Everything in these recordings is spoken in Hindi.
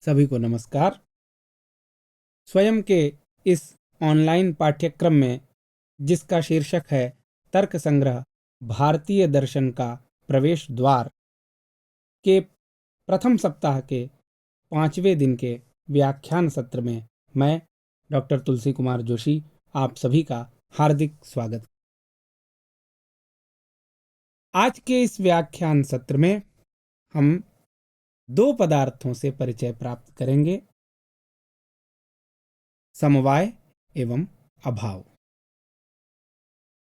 सभी को नमस्कार। स्वयं के इस ऑनलाइन पाठ्यक्रम में जिसका शीर्षक है तर्क संग्रह भारतीय दर्शन का प्रवेश द्वार के प्रथम सप्ताह के 5वें दिन के व्याख्यान सत्र में मैं डॉक्टर तुलसी कुमार जोशी आप सभी का हार्दिक स्वागत। आज के इस व्याख्यान सत्र में हम दो पदार्थों से परिचय प्राप्त करेंगे, समवाय एवं अभाव।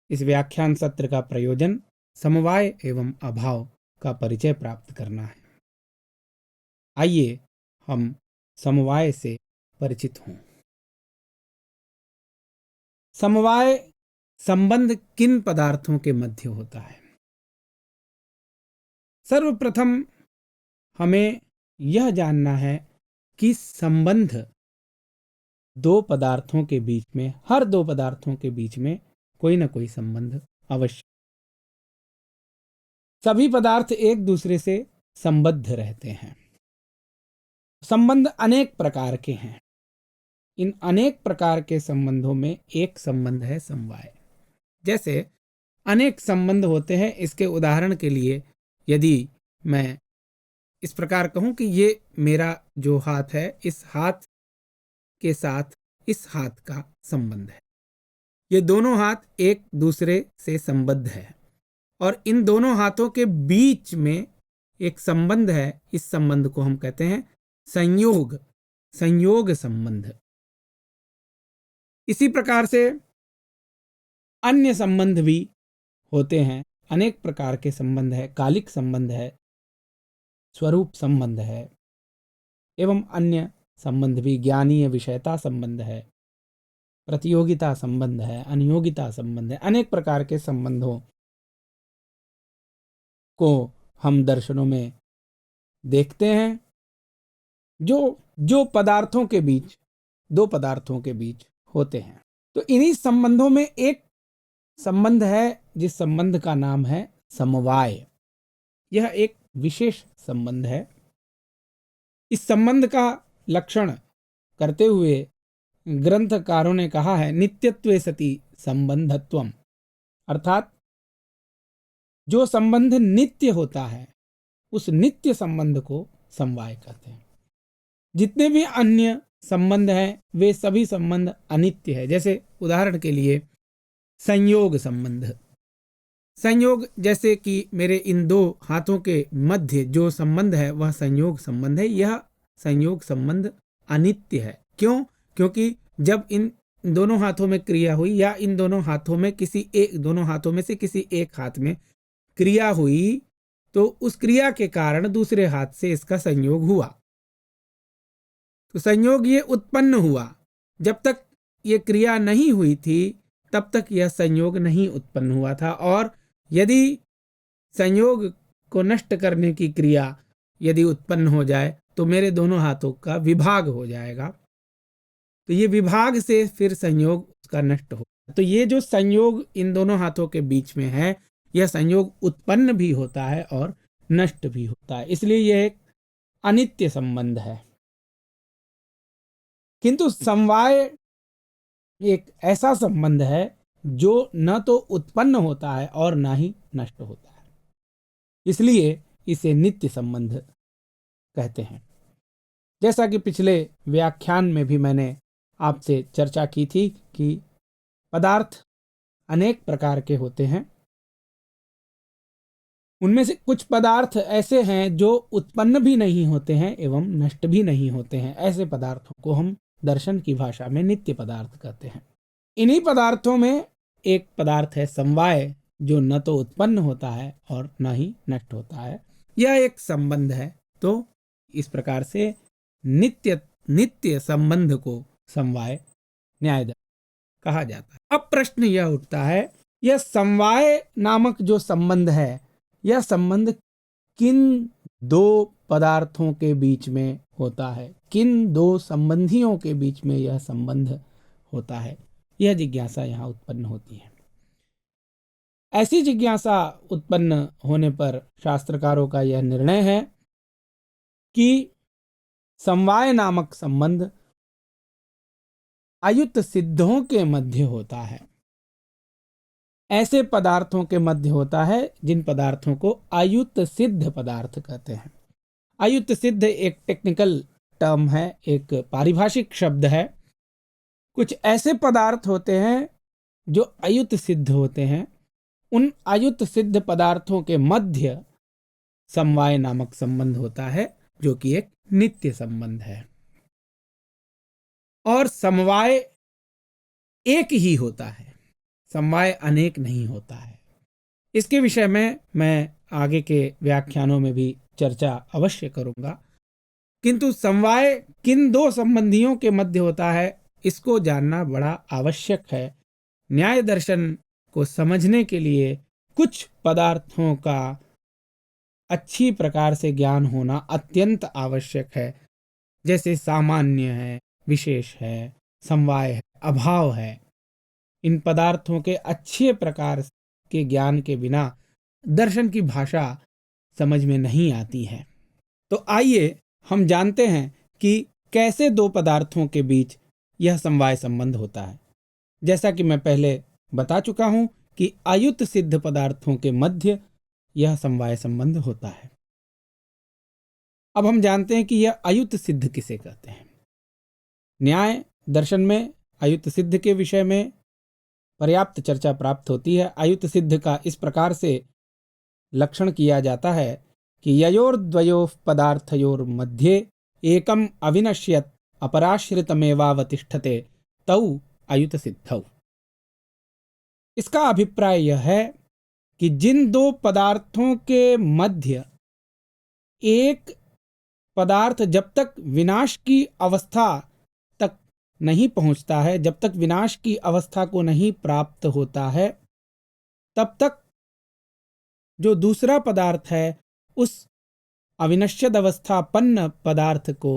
इस व्याख्यान सत्र का प्रयोजन समवाय एवं अभाव का परिचय प्राप्त करना है। आइए हम समवाय से परिचित हों। समवाय संबंध किन पदार्थों के मध्य होता है? सर्वप्रथम हमें यह जानना है कि संबंध दो पदार्थों के बीच में, हर दो पदार्थों के बीच में कोई ना कोई संबंध अवश्य। सभी पदार्थ एक दूसरे से संबद्ध रहते हैं। संबंध अनेक प्रकार के हैं। इन अनेक प्रकार के संबंधों में एक संबंध है समवाय। जैसे अनेक संबंध होते हैं, इसके उदाहरण के लिए यदि मैं इस प्रकार कहूं कि ये मेरा जो हाथ है, इस हाथ के साथ इस हाथ का संबंध है। ये दोनों हाथ एक दूसरे से संबद्ध है और इन दोनों हाथों के बीच में एक संबंध है। इस संबंध को हम कहते हैं संयोग, संयोग संबंध। इसी प्रकार से अन्य संबंध भी होते हैं। अनेक प्रकार के संबंध है। कालिक संबंध है, स्वरूप संबंध है एवं अन्य संबंध भी। ज्ञानीय विषयता संबंध है, प्रतियोगिता संबंध है, अनियोगिता संबंध है। अनेक प्रकार के संबंधों को हम दर्शनों में देखते हैं जो पदार्थों के बीच, दो पदार्थों के बीच होते हैं। तो इन्हीं संबंधों में एक संबंध है जिस संबंध का नाम है समवाय। यह एक विशेष संबंध है। इस संबंध का लक्षण करते हुए ग्रंथकारों ने कहा है नित्यत्वे सति संबंधत्वम, अर्थात जो संबंध नित्य होता है उस नित्य संबंध को समवाय कहते हैं। जितने भी अन्य संबंध हैं वे सभी संबंध अनित्य है। जैसे उदाहरण के लिए संयोग संबंध। संयोग जैसे कि मेरे इन दो हाथों के मध्य जो संबंध है वह संयोग संबंध है। यह संयोग संबंध अनित्य है। क्यों? क्योंकि जब इन दोनों हाथों में क्रिया हुई या इन दोनों हाथों में दोनों हाथों में से किसी एक हाथ में क्रिया हुई तो उस क्रिया के कारण दूसरे हाथ से इसका संयोग हुआ। तो संयोग ये उत्पन्न हुआ। जब तक ये क्रिया नहीं हुई थी तब तक यह संयोग नहीं उत्पन्न हुआ था। और यदि संयोग को नष्ट करने की क्रिया यदि उत्पन्न हो जाए तो मेरे दोनों हाथों का विभाग हो जाएगा। तो ये विभाग से फिर संयोग उसका नष्ट हो। तो ये जो संयोग इन दोनों हाथों के बीच में है यह संयोग उत्पन्न भी होता है और नष्ट भी होता है। इसलिए यह एक अनित्य संबंध है। किंतु समवाय एक ऐसा संबंध है जो न तो उत्पन्न होता है और न ही नष्ट होता है। इसलिए इसे नित्य संबंध कहते हैं। जैसा कि पिछले व्याख्यान में भी मैंने आपसे चर्चा की थी कि पदार्थ अनेक प्रकार के होते हैं। उनमें से कुछ पदार्थ ऐसे हैं जो उत्पन्न भी नहीं होते हैं एवं नष्ट भी नहीं होते हैं। ऐसे पदार्थों को हम दर्शन की भाषा में नित्य पदार्थ कहते हैं। इन्हीं पदार्थों में एक पदार्थ है समवाय जो न तो उत्पन्न होता है और न ही नष्ट होता है। यह एक संबंध है। तो इस प्रकार से नित्य संबंध को समवाय न्याय कहा जाता है। अब प्रश्न यह उठता है, यह समवाय नामक जो संबंध है यह संबंध किन दो पदार्थों के बीच में होता है, किन दो संबंधियों के बीच में यह संबंध होता है? यह जिज्ञासा यहाँ उत्पन्न होती है। ऐसी जिज्ञासा उत्पन्न होने पर शास्त्रकारों का यह निर्णय है कि समवाय नामक संबंध अयुत सिद्धों के मध्य होता है। ऐसे पदार्थों के मध्य होता है जिन पदार्थों को अयुत सिद्ध पदार्थ कहते हैं। अयुत सिद्ध एक टेक्निकल टर्म है, एक पारिभाषिक शब्द है। कुछ ऐसे पदार्थ होते हैं जो अयुत सिद्ध होते हैं। उन अयुत सिद्ध पदार्थों के मध्य समवाय नामक संबंध होता है, जो कि एक नित्य संबंध है। और समवाय एक ही होता है, समवाय अनेक नहीं होता है। इसके विषय में मैं आगे के व्याख्यानों में भी चर्चा अवश्य करूंगा, किंतु समवाय किन दो संबंधियों के मध्य होता है इसको जानना बड़ा आवश्यक है। न्याय दर्शन को समझने के लिए कुछ पदार्थों का अच्छी प्रकार से ज्ञान होना अत्यंत आवश्यक है, जैसे सामान्य है, विशेष है, समवाय है, अभाव है। इन पदार्थों के अच्छे प्रकार के ज्ञान के बिना दर्शन की भाषा समझ में नहीं आती है। तो आइए हम जानते हैं कि कैसे दो पदार्थों के बीच यह समवाय संबंध होता है। जैसा कि मैं पहले बता चुका हूं कि अयुत सिद्ध पदार्थों के मध्य यह समवाय संबंध होता है। अब हम जानते हैं कि यह अयुत सिद्ध किसे कहते हैं। न्याय दर्शन में अयुत सिद्ध के विषय में पर्याप्त चर्चा प्राप्त होती है। अयुत सिद्ध का इस प्रकार से लक्षण किया जाता है कि ययोर्द्वयोः पदार्थयोर् मध्ये एकम अविनश्यत् अपराश्रितमेवावतिष्ठते तौ अयुत सिद्धौ। इसका अभिप्राय यह है कि जिन दो पदार्थों के मध्य एक पदार्थ जब तक विनाश की अवस्था तक नहीं पहुंचता है, जब तक विनाश की अवस्था को नहीं प्राप्त होता है, तब तक जो दूसरा पदार्थ है उस अविनश्यद अवस्थापन्न पदार्थ को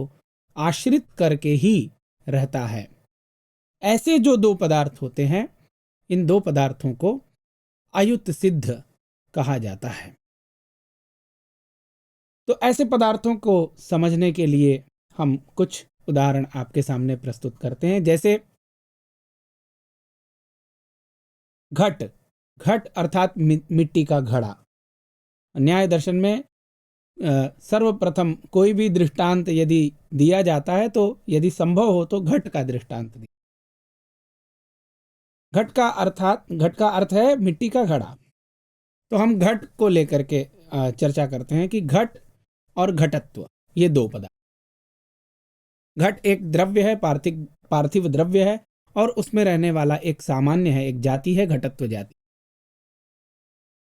आश्रित करके ही रहता है। ऐसे जो दो पदार्थ होते हैं, इन दो पदार्थों को अयुत सिद्ध कहा जाता है। तो ऐसे पदार्थों को समझने के लिए हम कुछ उदाहरण आपके सामने प्रस्तुत करते हैं। जैसे घट, घट अर्थात मिट्टी का घड़ा। न्याय दर्शन में सर्वप्रथम कोई भी दृष्टांत यदि दिया जाता है तो यदि संभव हो तो घट का दृष्टांत दिया। घट का अर्थ है मिट्टी का घड़ा। तो हम घट को लेकर के चर्चा करते हैं कि घट और घटत्व, ये दो पदार्थ। घट एक द्रव्य है, पार्थिव द्रव्य है, और उसमें रहने वाला एक सामान्य है, एक जाति है, घटत्व जाति।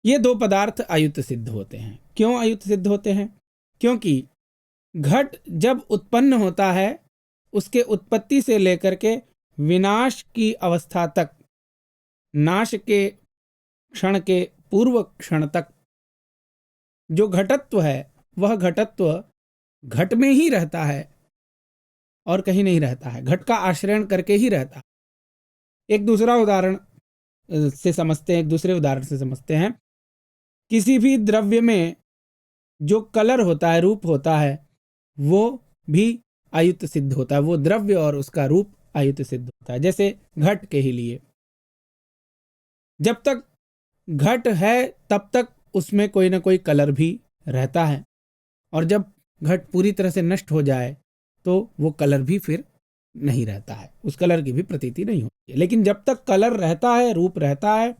ये दो पदार्थ अयुत सिद्ध होते हैं। क्यों अयुत सिद्ध होते हैं? क्योंकि घट जब उत्पन्न होता है, उसके उत्पत्ति से लेकर के विनाश की अवस्था तक, नाश के क्षण के पूर्व क्षण तक जो घटत्व है, वह घटत्व घट में ही रहता है और कहीं नहीं रहता है, घट का आश्रयण करके ही रहता है। एक दूसरे उदाहरण से समझते हैं। किसी भी द्रव्य में जो कलर होता है, रूप होता है, वो भी अयुत सिद्ध होता है। वो द्रव्य और उसका रूप अयुत सिद्ध होता है। जैसे घट के ही लिए, जब तक घट है तब तक उसमें कोई ना कोई कलर भी रहता है, और जब घट पूरी तरह से नष्ट हो जाए तो वो कलर भी फिर नहीं रहता है, उस कलर की भी प्रतीति नहीं होती है। लेकिन जब तक कलर रहता है, रूप रहता है,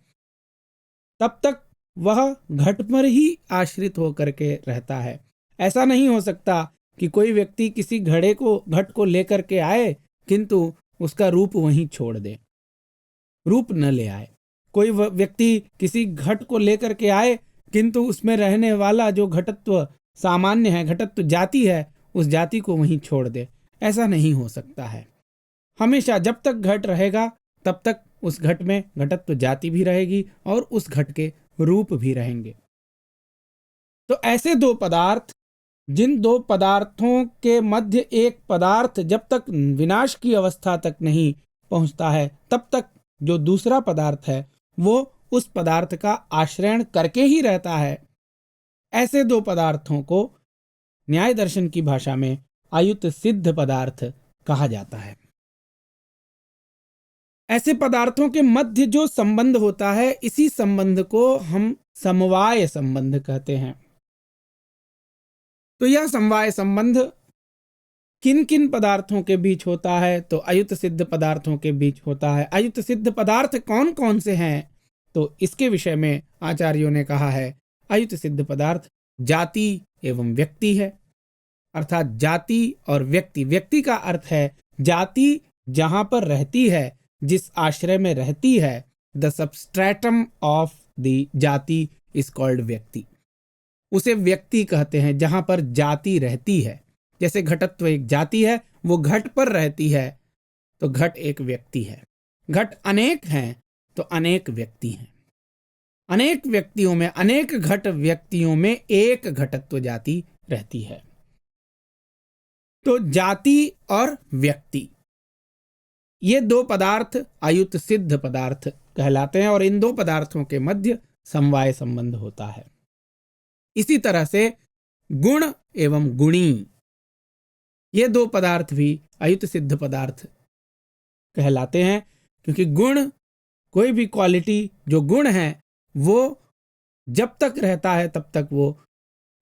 तब तक वह घट पर ही आश्रित होकर के रहता है। ऐसा नहीं हो सकता कि कोई व्यक्ति किसी घट को लेकर के आए किंतु उसका रूप वहीं छोड़ दे, रूप न ले आए। कोई व्यक्ति किसी घट को लेकर के आए किंतु उसमें रहने वाला जो घटत्व सामान्य है, घटत्व जाति है, उस जाति को वहीं छोड़ दे। ऐसा नहीं हो सकता है। हमेशा जब तक घट रहेगा तब तक उस घट में घटत्व जाति भी रहेगी और उस घट के रूप भी रहेंगे। तो ऐसे दो पदार्थ, जिन दो पदार्थों के मध्य एक पदार्थ जब तक विनाश की अवस्था तक नहीं पहुंचता है, तब तक जो दूसरा पदार्थ है वो उस पदार्थ का आश्रयण करके ही रहता है। ऐसे दो पदार्थों को न्याय दर्शन की भाषा में अयुत सिद्ध पदार्थ कहा जाता है। ऐसे पदार्थों के मध्य जो संबंध होता है, इसी संबंध को हम समवाय संबंध कहते हैं। तो यह समवाय संबंध किन किन पदार्थों के बीच होता है? तो अयुत सिद्ध पदार्थों के बीच होता है। अयुत सिद्ध पदार्थ कौन कौन से हैं? तो इसके विषय में आचार्यों ने कहा है, अयुत सिद्ध पदार्थ जाति एवं व्यक्ति है। अर्थात जाति और व्यक्ति, व्यक्ति का अर्थ है जाति जहां पर रहती है, जिस आश्रय में रहती है, द सबस्ट्रेटम ऑफ द जाति इज कॉल्ड व्यक्ति। उसे व्यक्ति कहते हैं जहां पर जाति रहती है। जैसे घटत्व एक जाति है, वो घट पर रहती है, तो घट एक व्यक्ति है। घट अनेक हैं तो अनेक व्यक्ति हैं। अनेक व्यक्तियों में, अनेक घट व्यक्तियों में एक घटत्व जाति रहती है। तो जाति और व्यक्ति, ये दो पदार्थ अयुत सिद्ध पदार्थ कहलाते हैं और इन दो पदार्थों के मध्य समवाय संबंध होता है। इसी तरह से गुण एवं गुणी, ये दो पदार्थ भी अयुत सिद्ध पदार्थ कहलाते हैं, क्योंकि गुण, कोई भी क्वालिटी, जो गुण है वो जब तक रहता है तब तक वो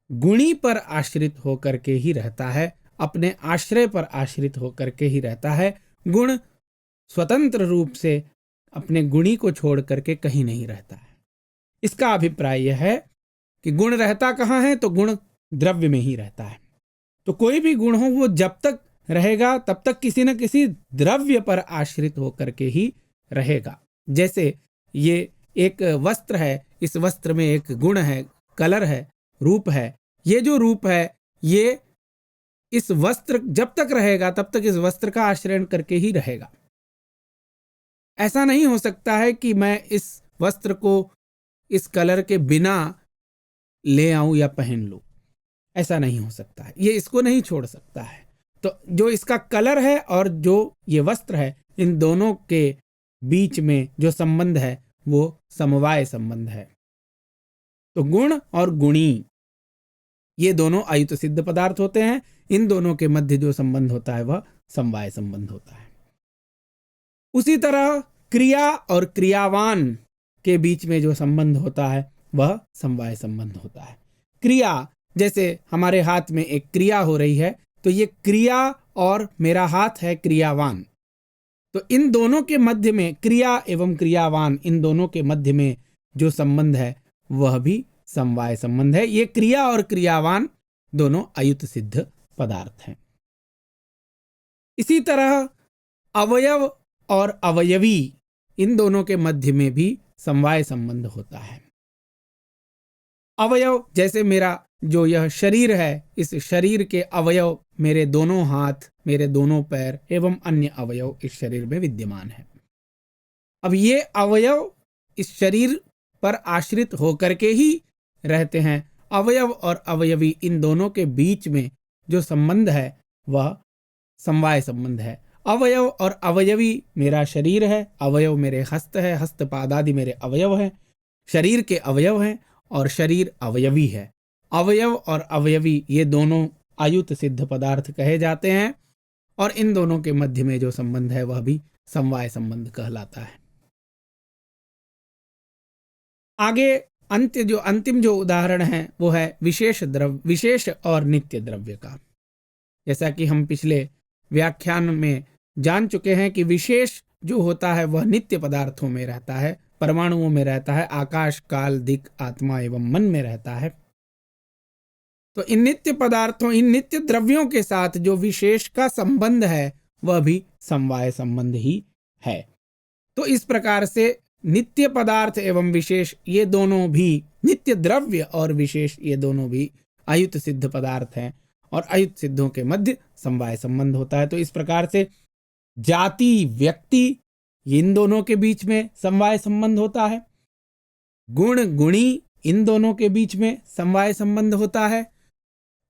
गुणी पर आश्रित होकर के ही रहता है, अपने आश्रय पर आश्रित होकर के ही रहता है। गुण स्वतंत्र रूप से अपने गुणी को छोड़ करके कहीं नहीं रहता है। इसका अभिप्राय यह है कि गुण रहता कहाँ है? तो गुण द्रव्य में ही रहता है। तो कोई भी गुण हो, वो जब तक रहेगा तब तक किसी न किसी द्रव्य पर आश्रित होकर के ही रहेगा। जैसे ये एक वस्त्र है, इस वस्त्र में एक गुण है, कलर है, रूप है। ये जो रूप है, ये इस वस्त्र जब तक रहेगा तब तक इस वस्त्र का आश्रय करके ही रहेगा। ऐसा नहीं हो सकता है कि मैं इस वस्त्र को इस कलर के बिना ले आऊं या पहन लूं, ऐसा नहीं हो सकता है। ये इसको नहीं छोड़ सकता है। तो जो इसका कलर है और जो ये वस्त्र है, इन दोनों के बीच में जो संबंध है वो समवाय संबंध है। तो गुण और गुणी, ये दोनों अयुत सिद्ध पदार्थ होते हैं। इन दोनों के मध्य जो संबंध होता है वह समवाय संबंध होता है। उसी तरह क्रिया और क्रियावान के बीच में जो संबंध होता है वह समवाय संबंध होता है। क्रिया, जैसे हमारे हाथ में एक क्रिया हो रही है, तो ये क्रिया और मेरा हाथ है क्रियावान। तो इन दोनों के मध्य में, क्रिया एवं क्रियावान, इन दोनों के मध्य में जो संबंध है वह भी समवाय संबंध है। ये क्रिया और क्रियावान दोनों अयुत सिद्ध पदार्थ हैं। इसी तरह अवयव और अवयवी, इन दोनों के मध्य में भी समवाय संबंध होता है। अवयव, जैसे मेरा जो यह शरीर है, इस शरीर के अवयव, मेरे दोनों हाथ, मेरे दोनों पैर एवं अन्य अवयव इस शरीर में विद्यमान है। अब ये अवयव इस शरीर पर आश्रित होकर के ही रहते हैं। अवयव और अवयवी, इन दोनों के बीच में जो संबंध है वह समवाय संबंध है। अवयव और अवयवी, मेरा शरीर है, अवयव मेरे हस्त है, हस्तपाद आदि मेरे अवयव हैं, शरीर के अवयव हैं, और शरीर अवयवी है। अवयव और अवयवी ये दोनों अयुत सिद्ध पदार्थ कहे जाते हैं, और इन दोनों के मध्य में जो संबंध है वह भी समवाय संबंध कहलाता है। आगे अंतिम जो उदाहरण है वो है विशेष और नित्य द्रव्य का। जैसा कि हम पिछले व्याख्यान में जान चुके हैं कि विशेष जो होता है वह नित्य पदार्थों में रहता है, परमाणुओं में रहता है, आकाश, काल, दिक्, आत्मा एवं मन में रहता है। तो इन नित्य पदार्थों, इन नित्य द्रव्यों के साथ जो विशेष का संबंध है वह भी समवाय संबंध ही है। तो इस प्रकार से नित्य पदार्थ एवं विशेष, ये दोनों भी, नित्य द्रव्य और विशेष, ये दोनों भी अयुत सिद्ध पदार्थ हैं, और अयुत सिद्धों के मध्य समवाय संबंध होता है। तो इस प्रकार से जाति, व्यक्ति, इन दोनों के बीच में समवाय संबंध होता है। गुण, गुणी, इन दोनों के बीच में समवाय संबंध होता है।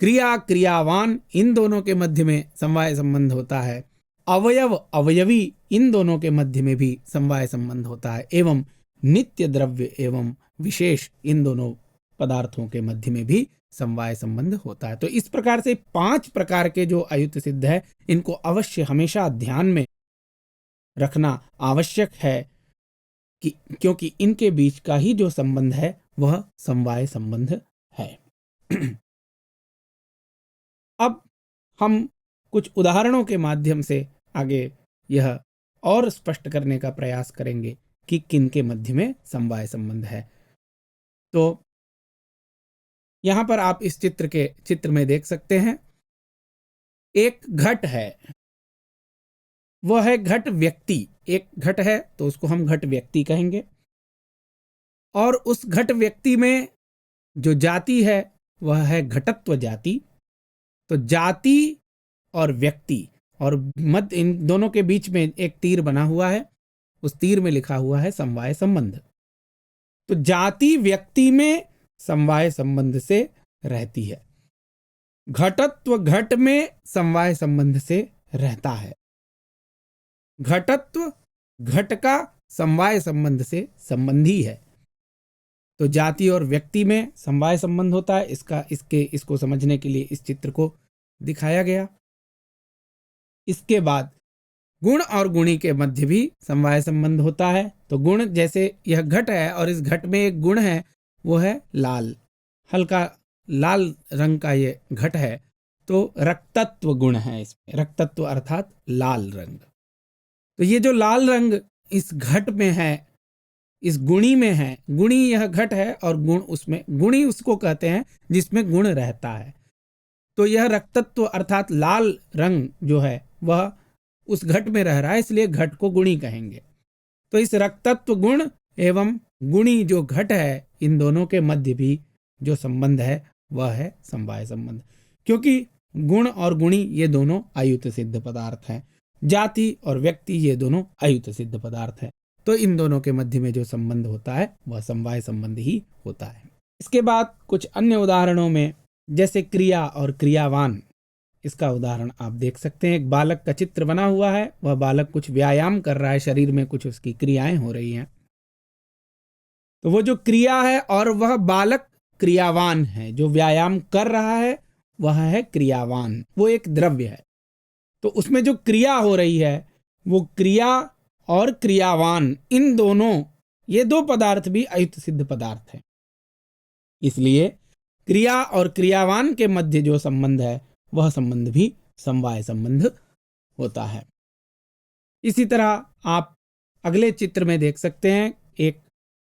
क्रिया, क्रियावान, इन दोनों के मध्य में समवाय संबंध होता है। अवयव, अवयवी, इन दोनों के मध्य में भी समवाय संबंध होता है। एवं नित्य द्रव्य एवं विशेष, इन दोनों पदार्थों के मध्य में भी समवाय संबंध होता है। तो इस प्रकार से 5 प्रकार के जो अयुत सिद्ध है, इनको अवश्य हमेशा ध्यान में रखना आवश्यक है कि क्योंकि इनके बीच का ही जो संबंध है वह समवाय संबंध है। अब हम कुछ उदाहरणों के माध्यम से आगे यह और स्पष्ट करने का प्रयास करेंगे कि किन के मध्य में समवाय संबंध है। तो यहां पर आप इस चित्र में देख सकते हैं, एक घट है, वह है घट व्यक्ति। एक घट है तो उसको हम घट व्यक्ति कहेंगे, और उस घट व्यक्ति में जो जाति है वह है घटत्व जाति। तो जाति और व्यक्ति और मध्य, इन दोनों के बीच में एक तीर बना हुआ है, उस तीर में लिखा हुआ है समवाय संबंध। तो जाति व्यक्ति में समवाय संबंध से रहती है, घटत्व घट में समवाय संबंध से रहता है, घटत्व घट का समवाय संबंध से संबंधी है। तो जाति और व्यक्ति में समवाय संबंध होता है। इसको समझने के लिए इस चित्र को दिखाया गया। इसके बाद गुण और गुणी के मध्य भी समवाय संबंध होता है। तो गुण, जैसे यह घट है और इस घट में एक गुण है, वो है लाल, हल्का लाल रंग का ये घट है, तो रक्तत्व गुण है इसमें, रक्तत्व अर्थात लाल रंग। तो ये जो लाल रंग इस घट में है, इस गुणी में है, गुणी यह घट है और गुण उसमें, गुणी उसको कहते हैं जिसमें गुण रहता है। तो यह रक्तत्व अर्थात लाल रंग जो है वह उस घट में रह रहा है, इसलिए घट को गुणी कहेंगे। तो इस रक्तत्व गुण एवं गुणी जो घट है, इन दोनों के मध्य भी जो संबंध है वह है समवाय संबंध, क्योंकि गुण और गुणी ये दोनों अयुत सिद्ध पदार्थ हैं, जाति और व्यक्ति ये दोनों अयुत सिद्ध पदार्थ हैं। तो इन दोनों के मध्य में जो संबंध होता है वह समवाय संबंध ही होता है। इसके बाद कुछ अन्य उदाहरणों में, जैसे क्रिया और क्रियावान, इसका उदाहरण आप देख सकते हैं। एक बालक का चित्र बना हुआ है, वह बालक कुछ व्यायाम कर रहा है, शरीर में कुछ उसकी क्रियाएं हो रही हैं। तो वो जो क्रिया है और वह बालक क्रियावान है, जो व्यायाम कर रहा है वह है क्रियावान, वो एक द्रव्य है। तो उसमें जो क्रिया हो रही है वो क्रिया और क्रियावान, इन दोनों, ये दो पदार्थ भी अयुत सिद्ध पदार्थ हैं। इसलिए क्रिया और क्रियावान के मध्य जो संबंध है वह संबंध भी समवाय संबंध होता है। इसी तरह आप अगले चित्र में देख सकते हैं, एक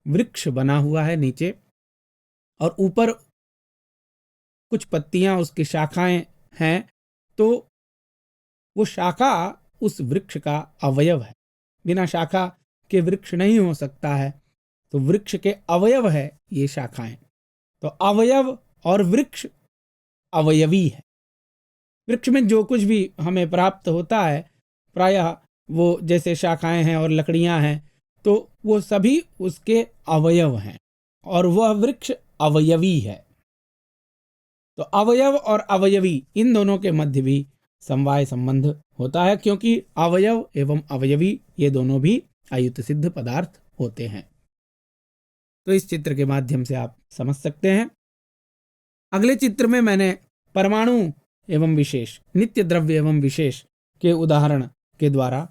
वृक्ष बना हुआ है नीचे, और ऊपर कुछ पत्तियां, उसकी शाखाएं हैं। तो वो शाखा उस वृक्ष का अवयव है, बिना शाखा के वृक्ष नहीं हो सकता है। तो वृक्ष के अवयव है ये शाखाएं। तो अवयव और वृक्ष अवयवी है। वृक्ष में जो कुछ भी हमें प्राप्त होता है, प्रायः वो जैसे शाखाएं हैं और लकड़ियां हैं, तो वो सभी उसके अवयव हैं और वह वृक्ष अवयवी है। तो अवयव और अवयवी, इन दोनों के मध्य भी समवाय संबंध होता है, क्योंकि अवयव एवं अवयवी ये दोनों भी अयुत सिद्ध पदार्थ होते हैं। तो इस चित्र के माध्यम से आप समझ सकते हैं। अगले चित्र में मैंने परमाणु एवं विशेष, नित्य द्रव्य एवं विशेष के उदाहरण के द्वारा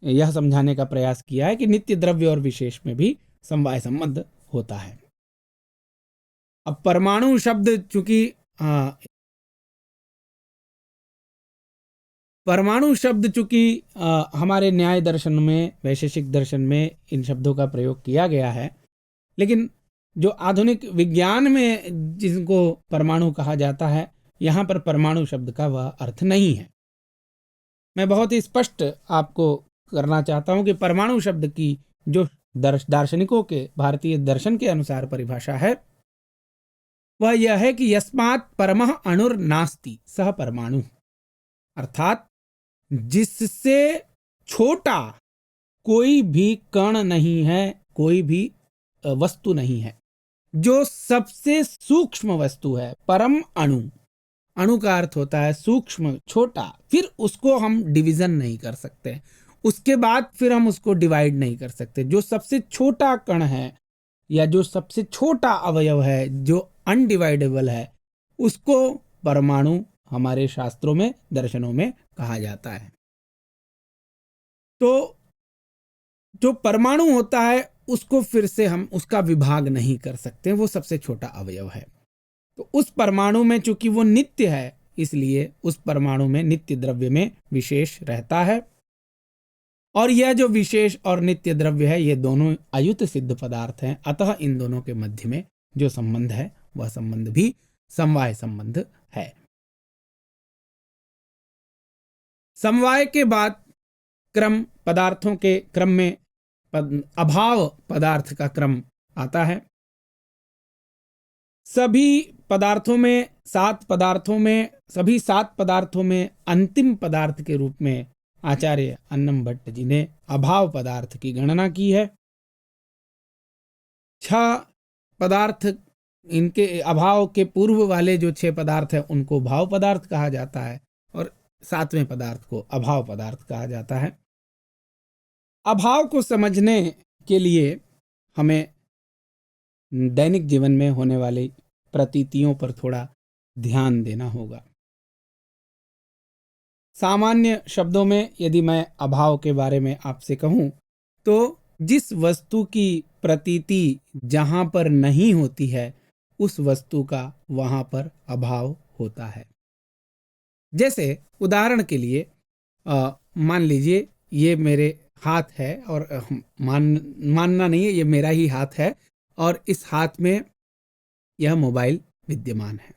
यह समझाने का प्रयास किया है कि नित्य द्रव्य और विशेष में भी समवाय संबंध होता है। अब परमाणु शब्द चूंकि हमारे न्याय दर्शन में, वैशेषिक दर्शन में इन शब्दों का प्रयोग किया गया है, लेकिन जो आधुनिक विज्ञान में जिनको परमाणु कहा जाता है, यहाँ पर परमाणु शब्द का वह अर्थ नहीं है। मैं बहुत ही स्पष्ट आपको करना चाहता हूँ कि परमाणु शब्द की जो दार्शनिकों के, भारतीय दर्शन के अनुसार परिभाषा है वह यह है कि यस्मात् परमः अणुर नास्ति सह परमाणु, अर्थात जिससे छोटा कोई भी कण नहीं है, कोई भी वस्तु नहीं है, जो सबसे सूक्ष्म वस्तु है। परम अणु, अणु का अर्थ होता है सूक्ष्म, छोटा, फिर उसको हम डिवीजन नहीं कर सकते, उसके बाद फिर हम उसको डिवाइड नहीं कर सकते। जो सबसे छोटा कण है या जो सबसे छोटा अवयव है, जो अनडिवाइडेबल है, उसको परमाणु हमारे शास्त्रों में, दर्शनों में कहा जाता है। तो जो परमाणु होता है उसको फिर से हम उसका विभाग नहीं कर सकते, वो सबसे छोटा अवयव है। तो उस परमाणु में चूंकि वो नित्य है, इसलिए उस परमाणु में नित्य द्रव्य में विशेष रहता है। और यह जो विशेष और नित्य द्रव्य है, ये दोनों अयुत सिद्ध पदार्थ हैं। अतः इन दोनों के मध्य में जो संबंध है वह संबंध भी समवाय संबंध है। समवाय के बाद क्रम, पदार्थों के क्रम में अभाव पदार्थ का क्रम आता है। सभी पदार्थों में, सभी 7 पदार्थों में अंतिम पदार्थ के रूप में आचार्य अन्नम भट्ट जी ने अभाव पदार्थ की गणना की है। 6 पदार्थ, इनके अभाव के पूर्व वाले जो 6 पदार्थ हैं उनको भाव पदार्थ कहा जाता है, और 7वें पदार्थ को अभाव पदार्थ कहा जाता है। अभाव को समझने के लिए हमें दैनिक जीवन में होने वाली प्रतीतियों पर थोड़ा ध्यान देना होगा। सामान्य शब्दों में यदि मैं अभाव के बारे में आपसे कहूं, तो जिस वस्तु की प्रतीति जहां पर नहीं होती है, उस वस्तु का वहां पर अभाव होता है। जैसे उदाहरण के लिए मान लीजिए ये मेरे हाथ है, और मानना नहीं है, ये मेरा ही हाथ है, और इस हाथ में यह मोबाइल विद्यमान है।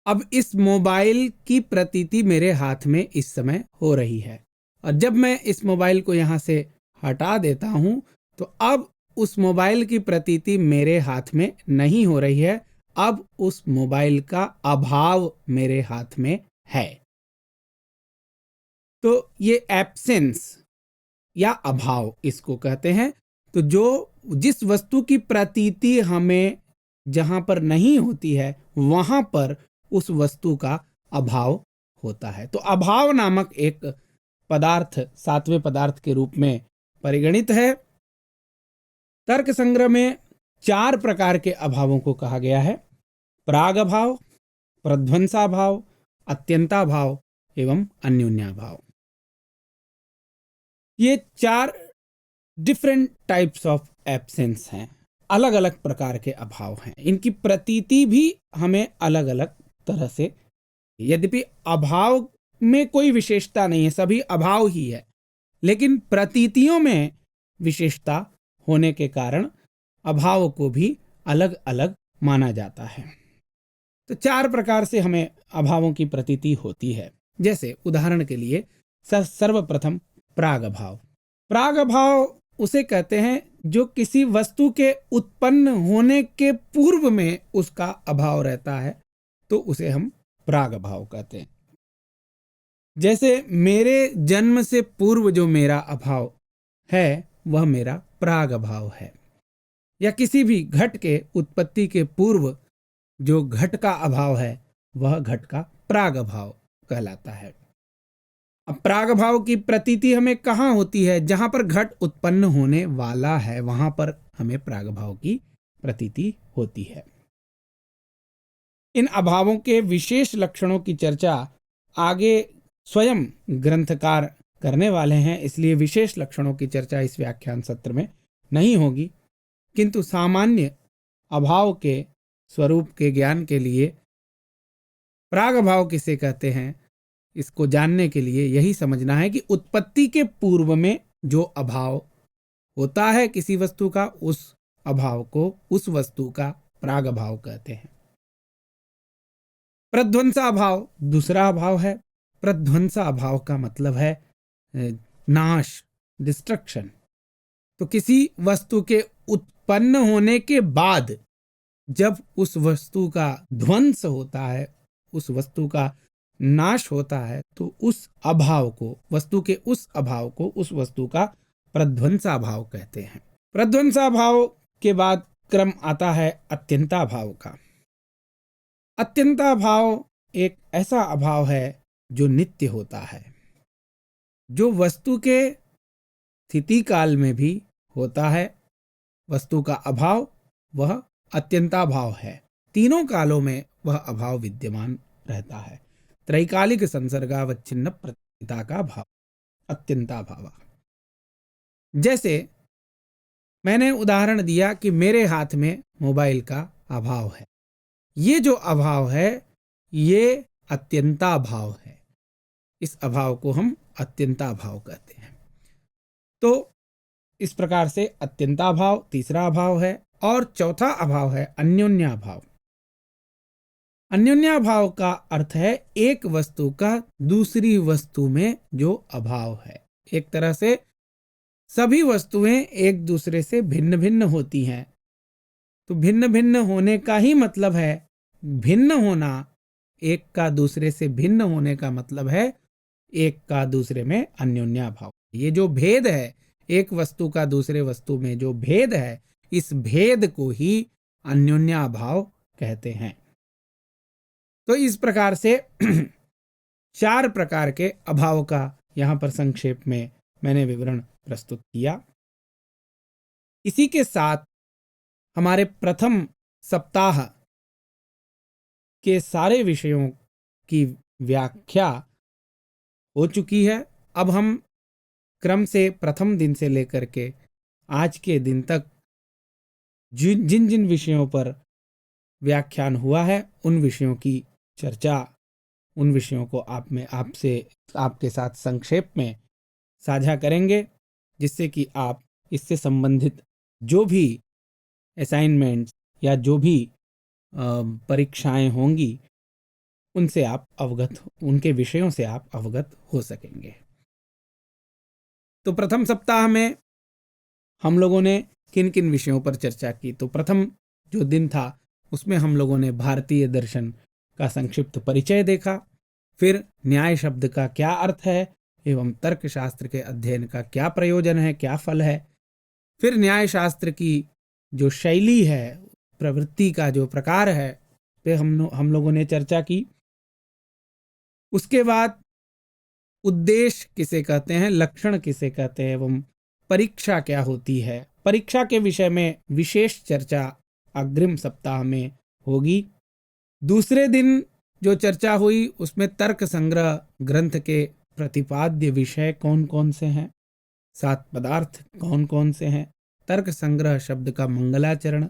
अब इस मोबाइल की प्रतीति मेरे हाथ में इस समय हो रही है, और जब मैं इस मोबाइल को यहाँ से हटा देता हूँ, तो अब उस मोबाइल की प्रतीति मेरे हाथ में नहीं हो रही है। अब उस मोबाइल का अभाव मेरे हाथ में है। तो ये एब्सेंस या अभाव इसको कहते हैं। तो जिस वस्तु की प्रतीति हमें जहां पर नहीं होती है, वहां पर उस वस्तु का अभाव होता है। तो अभाव नामक एक पदार्थ 7वें पदार्थ के रूप में परिगणित है। तर्क संग्रह में 4 प्रकार के अभावों को कहा गया है: प्रागभाव, प्रध्वंसाभाव, अत्यंताभाव एवं अन्योन्याभाव। ये 4 डिफरेंट टाइप्स ऑफ एब्सेंस हैं, अलग अलग प्रकार के अभाव हैं। इनकी प्रतीति भी हमें अलग अलग तरह से, यद्यपि अभाव में कोई विशेषता नहीं है, सभी अभाव ही है, लेकिन प्रतीतियों में विशेषता होने के कारण अभाव को भी अलग अलग माना जाता है। तो 4 प्रकार से हमें अभावों की प्रतीति होती है। जैसे उदाहरण के लिए सर्वप्रथम प्रागभाव। प्रागभाव उसे कहते हैं जो किसी वस्तु के उत्पन्न होने के पूर्व में उसका अभाव रहता है, तो उसे हम प्रागभाव कहते हैं। जैसे मेरे जन्म से पूर्व जो मेरा अभाव है वह मेरा प्रागभाव है, या किसी भी घट के उत्पत्ति के पूर्व जो घट का अभाव है वह घट का प्रागभाव कहलाता है। अब प्रागभाव की प्रतीति हमें कहाँ होती है? जहां पर घट उत्पन्न होने वाला है वहां पर हमें प्रागभाव की प्रतीति होती है। इन अभावों के विशेष लक्षणों की चर्चा आगे स्वयं ग्रंथकार करने वाले हैं, इसलिए विशेष लक्षणों की चर्चा इस व्याख्यान सत्र में नहीं होगी, किंतु सामान्य अभाव के स्वरूप के ज्ञान के लिए प्रागभाव किसे कहते हैं इसको जानने के लिए यही समझना है कि उत्पत्ति के पूर्व में जो अभाव होता है किसी वस्तु का, उस अभाव को उस वस्तु का प्रागभाव कहते हैं। प्रध्वंसाभाव दूसरा अभाव है। प्रध्वंसाभाव का मतलब है नाश, डिस्ट्रक्शन। तो किसी वस्तु के उत्पन्न होने के बाद जब उस वस्तु का ध्वंस होता है, उस वस्तु का नाश होता है, तो उस अभाव को, वस्तु के उस अभाव को, उस वस्तु का प्रध्वंसाभाव कहते हैं। प्रध्वंसाभाव के बाद क्रम आता है अत्यंताभाव का। अत्यंताभाव एक ऐसा अभाव है जो नित्य होता है, जो वस्तु के स्थिति काल में भी होता है। वस्तु का अभाव वह अत्यंताभाव है, तीनों कालों में वह अभाव विद्यमान रहता है। त्रैकालिक संसर्गावच्छिन्न प्रतिता का भाव, अत्यंता भाव। जैसे मैंने उदाहरण दिया कि मेरे हाथ में मोबाइल का अभाव है। ये जो अभाव है ये अत्यंता भाव है। इस अभाव को हम अत्यंता भाव कहते हैं। तो इस प्रकार से अत्यंता भाव तीसरा अभाव है। और चौथा अभाव है अन्योन्याभाव। अन्योन्याभाव का अर्थ है एक वस्तु का दूसरी वस्तु में जो अभाव है। एक तरह से सभी वस्तुएं एक दूसरे से भिन्न भिन्न होती हैं, तो भिन्न भिन्न होने का ही मतलब है भिन्न होना। एक का दूसरे से भिन्न होने का मतलब है एक का दूसरे में अन्योन्याभाव। ये जो भेद है, एक वस्तु का दूसरे वस्तु में जो भेद है, इस भेद को ही अन्योन्याभाव कहते हैं। तो इस प्रकार से 4 प्रकार के अभाव का यहां पर संक्षेप में मैंने विवरण प्रस्तुत किया। इसी के साथ हमारे प्रथम सप्ताह के सारे विषयों की व्याख्या हो चुकी है। अब हम क्रम से प्रथम दिन से लेकर के आज के दिन तक जिन जिन विषयों पर व्याख्यान हुआ है उन विषयों की चर्चा, उन विषयों को आपके साथ संक्षेप में साझा करेंगे, जिससे कि आप इससे संबंधित जो भी असाइनमेंट्स या जो भी परीक्षाएं होंगी उनके विषयों से आप अवगत हो सकेंगे। तो प्रथम सप्ताह में हम लोगों ने किन किन विषयों पर चर्चा की? तो प्रथम जो दिन था उसमें हम लोगों ने भारतीय दर्शन का संक्षिप्त परिचय देखा। फिर न्याय शब्द का क्या अर्थ है एवं तर्कशास्त्र के अध्ययन का क्या प्रयोजन है, क्या फल है। फिर न्याय शास्त्र की जो शैली है, प्रवृत्ति का जो प्रकार है, पे हम लोगों ने चर्चा की। उसके बाद उद्देश्य किसे कहते हैं, लक्षण किसे कहते हैं एवं परीक्षा क्या होती है, परीक्षा के विषय में विशेष चर्चा अग्रिम सप्ताह में होगी। दूसरे दिन जो चर्चा हुई उसमें तर्क संग्रह ग्रंथ के प्रतिपाद्य विषय कौन कौन से हैं, 7 पदार्थ कौन कौन से हैं, तर्क संग्रह शब्द का मंगलाचरण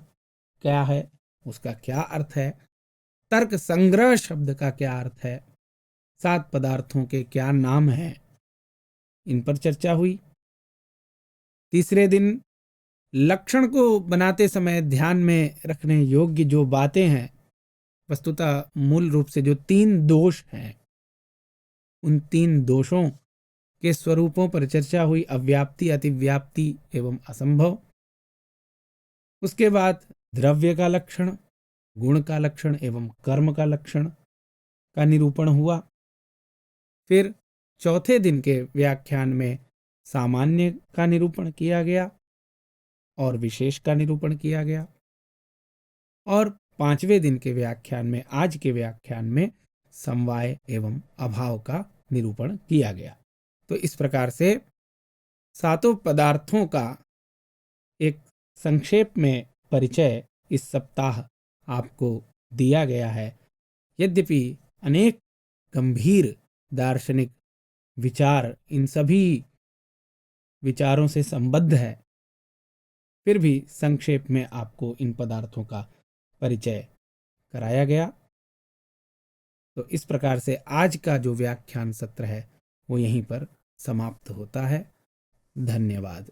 क्या है, उसका क्या अर्थ है, तर्क संग्रह शब्द का क्या अर्थ है, 7 पदार्थों के क्या नाम हैं, इन पर चर्चा हुई। तीसरे दिन लक्षण को बनाते समय ध्यान में रखने योग्य जो बातें हैं, वस्तुतः मूल रूप से जो 3 दोष हैं, उन 3 दोषों के स्वरूपों पर चर्चा हुई, अव्याप्ति, अतिव्याप्ति एवं असंभव। उसके बाद द्रव्य का लक्षण, गुण का लक्षण एवं कर्म का लक्षण का निरूपण हुआ। फिर चौथे दिन के व्याख्यान में सामान्य का निरूपण किया गया और विशेष का निरूपण किया गया। और 5वें दिन के व्याख्यान में, आज के व्याख्यान में, समवाय एवं अभाव का निरूपण किया गया। तो इस प्रकार से 7 पदार्थों का एक संक्षेप में परिचय इस सप्ताह आपको दिया गया है। यद्यपि अनेक गंभीर दार्शनिक विचार इन सभी विचारों से संबद्ध है, फिर भी संक्षेप में आपको इन पदार्थों का परिचय कराया गया। तो इस प्रकार से आज का जो व्याख्यान सत्र है वो यहीं पर समाप्त होता है। धन्यवाद।